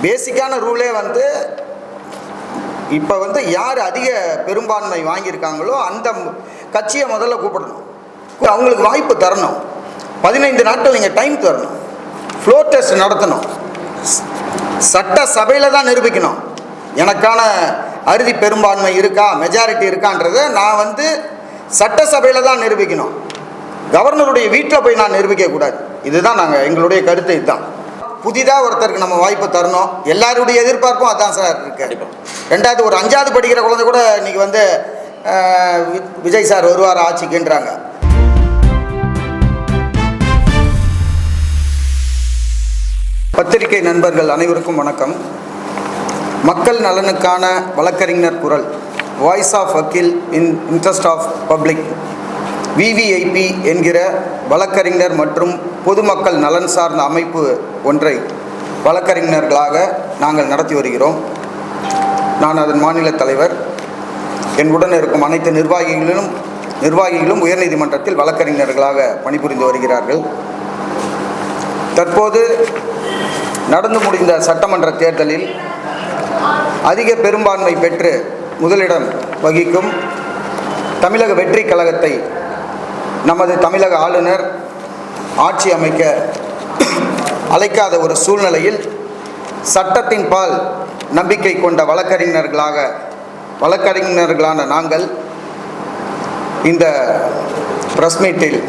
பேசிக்கான ரூலே வந்து இப்போ வந்து யார் அதிக பெரும்பான்மை வாங்கியிருக்காங்களோ அந்த கட்சியை முதல்ல கூப்பிடணும், அவங்களுக்கு வாய்ப்பு தரணும். 15 நாட்கள் நீங்கள் டைம் தரணும், ஃப்ளோர் டெஸ்ட் நடத்தணும், சட்ட சபையில் தான் நிரூபிக்கணும் எனக்கான அறுதி பெரும்பான்மை இருக்கா, மெஜாரிட்டி இருக்கான்றதை நான் வந்து சட்டசபையில் தான் நிரூபிக்கணும். கவர்னருடைய வீட்டில் போய் நான் நிரூபிக்கக்கூடாது. இதுதான் எங்களுடைய கருத்து. இதுதான் புதிதாக ஒருத்தருக்கு நம்ம வாய்ப்பு தரணும். எல்லாருடைய எதிர்பார்ப்பும் அதான் சார் இருக்கு. ரெண்டாவது ஒரு 5வது படிக்கிற குழந்தை கூட இன்னைக்கு வந்து விஜய் சார் வருவார் ஆட்சிக்குன்றாங்க. பத்திரிகை நண்பர்கள் அனைவருக்கும் வணக்கம். மக்கள் நலனுக்கான வழக்கறிஞர் குரல், வாய்ஸ் ஆஃப் வக்கீல் in interest of public, VVIP என்கிற வழக்கறிஞர் மற்றும் பொதுமக்கள் நலன் சார்ந்த அமைப்பு ஒன்றை வழக்கறிஞர்களாக நாங்கள் நடத்தி வருகிறோம். நான் அதன் மாநில தலைவர். என்னுடன் இருக்கும் அனைத்து நிர்வாகிகளும் உயர்நீதிமன்றத்தில் வழக்கறிஞர்களாக பணிபுரிந்து வருகிறார்கள். தற்போது நடந்து முடிந்த சட்டமன்ற தேர்தலில் அதிக பெரும்பான்மை பெற்று முதலிடம் வகிக்கும் தமிழக வெற்றி கழகத்தை நமது தமிழக ஆளுநர் ஆட்சி அமைக்க அழைக்காத ஒரு சூழ்நிலையில் சட்டத்தின் பால் நம்பிக்கை கொண்ட வழக்கறிஞர்களான நாங்கள் இந்த பிரஸ் மீட்டில்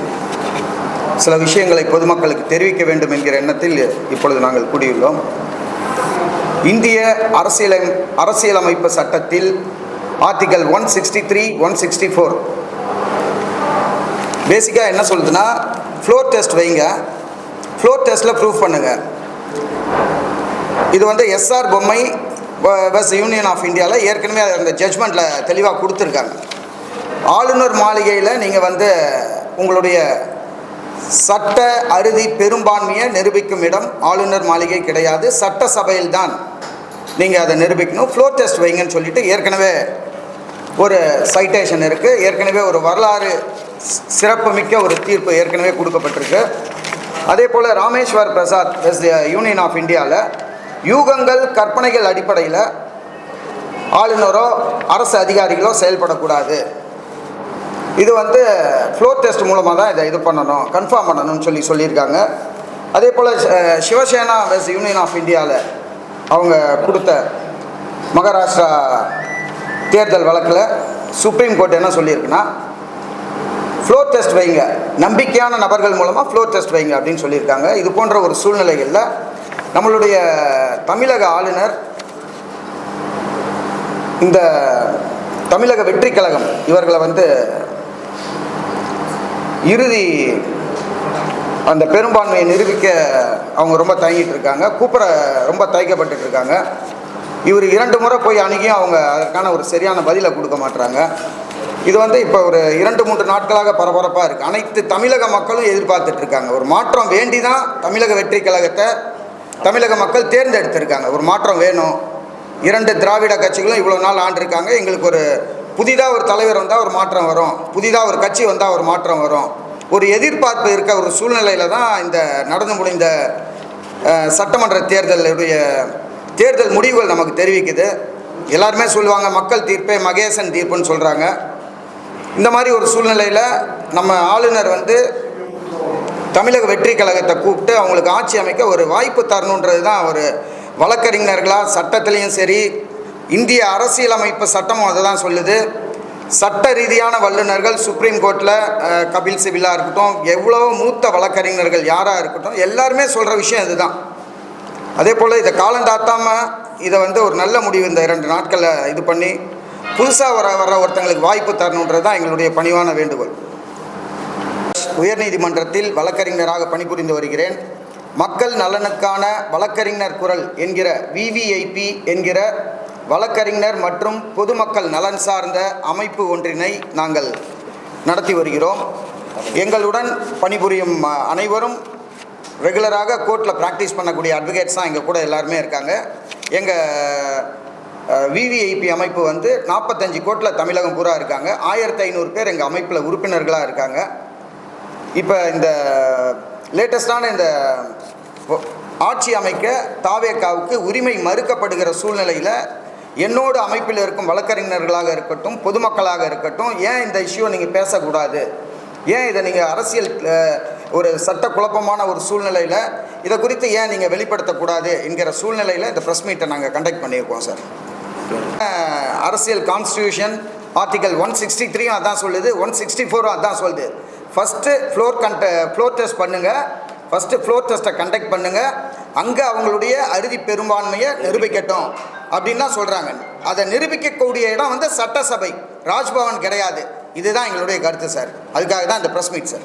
சில விஷயங்களை பொதுமக்களுக்கு தெரிவிக்க வேண்டும் என்கிற எண்ணத்தில் இப்பொழுது நாங்கள் கூடியுள்ளோம். இந்திய அரசியலமைப்பு சட்டத்தில் ஆர்டிகல் 163, 164 பேசிக்காக என்ன சொல்லுதுன்னா, ஃப்ளோர் டெஸ்ட் வைங்க, ஃப்ளோர் டெஸ்ட்டில் ப்ரூஃப் பண்ணுங்கள். இது வந்து எஸ்ஆர் பொம்மை வெஸ் யூனியன் ஆஃப் இந்தியாவில் ஏற்கனவே அந்த ஜட்ஜ்மெண்ட்டில் தெளிவாக கொடுத்துருக்காங்க. ஆளுநர் மாளிகையில் நீங்கள் வந்து உங்களுடைய சட்ட அறுதி பெரும்பான்மையை நிரூபிக்கும் இடம் ஆளுநர் மாளிகை கிடையாது, சட்டசபையில் தான் நீங்கள் அதை நிரூபிக்கணும். ஃப்ளோர் டெஸ்ட் வைங்கன்னு சொல்லிட்டு ஏற்கனவே ஒரு சைட்டேஷன் இருக்குது. ஏற்கனவே ஒரு வரலாறு சிறப்புமிக்க ஒரு தீர்ப்பு ஏற்கனவே கொடுக்கப்பட்டிருக்கு. அதே போல் ராமேஸ்வர் பிரசாத் வெஸ் யூனியன் ஆஃப் இந்தியாவில் யூகங்கள் கற்பனைகள் அடிப்படையில் ஆளுநரோ அரசு அதிகாரிகளோ செயல்படக்கூடாது. இது வந்து ஃப்ளோர் டெஸ்ட் மூலமாக தான் இதை பண்ணணும், கன்ஃபார்ம் பண்ணணும்னு சொல்லியிருக்காங்க. அதே போல் சிவசேனா வெஸ் யூனியன் ஆஃப் இந்தியாவில் அவங்க கொடுத்த மகாராஷ்டிரா தேர்தல் வழக்கில் சுப்ரீம் கோர்ட் என்ன சொல்லியிருக்குன்னா, ஃப்ளோர் டெஸ்ட் வைங்க, நம்பிக்கையான நபர்கள் மூலமாக ஃப்ளோர் டெஸ்ட் வைங்க அப்படின்னு சொல்லியிருக்காங்க. இது போன்ற ஒரு சூழ்நிலைகளில் நம்மளுடைய தமிழக ஆளுநர் இந்த தமிழக வெற்றி கழகம் இவர்களை வந்து இறுதி அந்த பெரும்பான்மையை நிரூபிக்க அவங்க ரொம்ப தயங்கிட்டு இருக்காங்க, ரொம்ப தயக்கப்பட்டு இருக்காங்க. இவர் 2 முறை போய் அணுகியும் அவங்க அதற்கான ஒரு சரியான பதிலை கொடுக்க மாட்டுறாங்க. இது வந்து இப்போ ஒரு 2-3 நாட்களாக பரபரப்பாக இருக்குது. அனைத்து தமிழக மக்களும் எதிர்பார்த்துட்ருக்காங்க. ஒரு மாற்றம் வேண்டி தான் தமிழக வெற்றி கழகத்தை தமிழக மக்கள் தேர்ந்தெடுத்திருக்காங்க. ஒரு மாற்றம் வேணும். 2 திராவிட கட்சிகளும் இவ்வளோ நாள் ஆண்டிருக்காங்க. எங்களுக்கு ஒரு புதிதாக ஒரு தலைவர் வந்தால் ஒரு மாற்றம் வரும், புதிதாக ஒரு கட்சி வந்தால் ஒரு மாற்றம் வரும், ஒரு எதிர்பார்ப்பு இருக்க ஒரு சூழ்நிலையில் தான் இந்த நடந்து முடிந்த சட்டமன்ற தேர்தல் முடிவுகள் நமக்கு தெரிவிக்குது. எல்லாருமே சொல்லுவாங்க மக்கள் தீர்ப்பே மகேசன் தீர்ப்புன்னு சொல்கிறாங்க. இந்த மாதிரி ஒரு சூழ்நிலையில் நம்ம ஆளுநர் வந்து தமிழக வெற்றி கழகத்தை கூப்பிட்டு அவங்களுக்கு ஆட்சி அமைக்க ஒரு வாய்ப்பு தரணுன்றது தான் ஒரு வழக்கறிஞர்களாக சட்டத்திலையும் சரி, இந்திய அரசியலமைப்பு சட்டமும் அதை தான் சொல்லுது. சட்ட ரீதியான வல்லுநர்கள் சுப்ரீம் கோர்ட்டில் கபில் சிபிலாக இருக்கட்டும், எவ்வளோ மூத்த வழக்கறிஞர்கள் யாராக இருக்கட்டும், எல்லாருமே சொல்கிற விஷயம் இதுதான். அதே போல் இதை காலந்தாத்தாமல் இதை வந்து ஒரு நல்ல முடிவு இந்த 2 நாட்களில் இது பண்ணி புதுசாக வர ஒருத்தங்களுக்கு வாய்ப்பு தரணுன்றது தான் எங்களுடைய பணிவான வேண்டுகோள். உயர்நீதிமன்றத்தில் வழக்கறிஞராக பணிபுரிந்து வருகிறேன். மக்கள் நலனுக்கான வழக்கறிஞர் குரல் என்கிற VVIP என்கிற வழக்கறிஞர் மற்றும் பொதுமக்கள் நலன் சார்ந்த அமைப்பு ஒன்றினை நாங்கள் நடத்தி வருகிறோம். எங்களுடன் பணிபுரியும் அனைவரும் ரெகுலராக கோர்ட்டில் ப்ராக்டிஸ் பண்ணக்கூடிய அட்வொகேட்ஸ் தான் எங்கள் கூட எல்லாருமே இருக்காங்க. எங்கள் VVIP அமைப்பு வந்து 45 கோர்ட்டில் தமிழகம் பூரா இருக்காங்க. 1500 பேர் எங்கள் அமைப்பில் உறுப்பினர்களாக இருக்காங்க. இப்போ இந்த லேட்டஸ்டான இந்த ஆட்சி அமைக்க தாவேகாவுக்கு உரிமை மறுக்கப்படுகிற சூழ்நிலையில் என்னோட அமைப்பில் இருக்கும் வழக்கறிஞர்களாக இருக்கட்டும், பொதுமக்களாக இருக்கட்டும், ஏன் இந்த இஷ்யூவை நீங்கள் பேசக்கூடாது, ஏன் இதை நீங்கள் அரசியல் ஒரு சட்ட குழப்பமான ஒரு சூழ்நிலையில் இதை குறித்து ஏன் நீங்கள் வெளிப்படுத்தக்கூடாது என்கிற சூழ்நிலையில் இந்த ப்ரெஸ் மீட்டை நாங்கள் கண்டக்ட் பண்ணியிருக்கோம் சார். அரசியல் கான்ஸ்டியூஷன் ஆர்டிகல் 163 அதான் சொல்லுது, 164 அதான் சொல்லுது. ஃபஸ்ட்டு ஃப்ளோர் டெஸ்ட் பண்ணுங்கள், ஃபஸ்ட்டு ஃப்ளோர் டெஸ்ட்டை கண்டக்ட் பண்ணுங்கள், அங்கே அவங்களுடைய அறுதி பெரும்பான்மையை நிரூபிக்கட்டும் அப்படின்னு தான் சொல்கிறாங்க. அதை நிரூபிக்கக்கூடிய இடம் வந்து சட்டசபை, ராஜ்பவன் கிடையாது. இதுதான் எங்களுடைய கருத்து சார். அதுக்காக தான் இந்த ப்ரெஸ் மீட் சார்.